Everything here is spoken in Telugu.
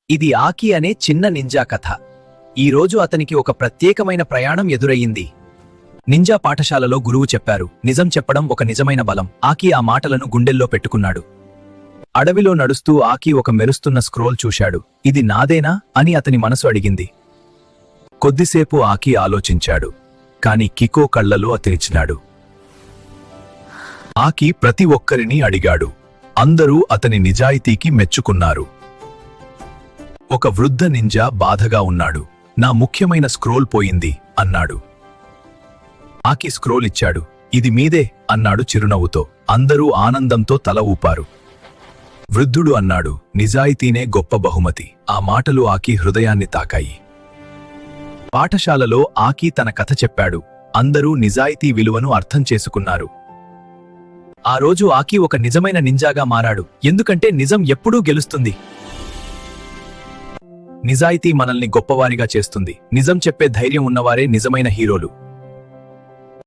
ఇది ఆకి అనే చిన్న నింజా కథ. ఈరోజు అతనికి ఒక ప్రత్యేకమైన ప్రయాణం ఎదురయ్యింది. నింజా పాఠశాలలో గురువు చెప్పారు, నిజం చెప్పడం ఒక నిజమైన బలం. ఆకి ఆ మాటలను గుండెల్లో పెట్టుకున్నాడు. అడవిలో నడుస్తూ ఆకి ఒక మెరుస్తున్న స్క్రోల్ చూశాడు. ఇది నాదేనా అని అతని మనసు అడిగింది. కొద్దిసేపు ఆకి ఆలోచించాడు. కాని కికో కళ్లలో అతనిచ్చినాడు. ఆకి ప్రతి ఒక్కరిని అడిగాడు. అందరూ అతని నిజాయితీకి మెచ్చుకున్నారు. ఒక వృద్ధ నింజా బాధగా ఉన్నాడు. నా ముఖ్యమైన స్క్రోల్ పోయింది అన్నాడు. ఆకి స్క్రోల్ ఇచ్చాడు. ఇది మీదే అన్నాడు చిరునవ్వుతో. అందరూ ఆనందంతో తల ఊపారు. వృద్ధుడు అన్నాడు, నిజాయితీనే గొప్ప బహుమతి. ఆ మాటలు ఆకి హృదయాన్ని తాకాయి. పాఠశాలలో ఆకి తన కథ చెప్పాడు. అందరూ నిజాయితీ విలువను అర్థం చేసుకున్నారు. ఆ రోజు ఆకి ఒక నిజమైన నింజాగా మారాడు. ఎందుకంటే నిజం ఎప్పుడూ గెలుస్తుంది. నిజాయితీ మనల్ని గొప్పవారిగా చేస్తుంది. నిజం చెప్పే ధైర్యం ఉన్నవారే నిజమైన హీరోలు.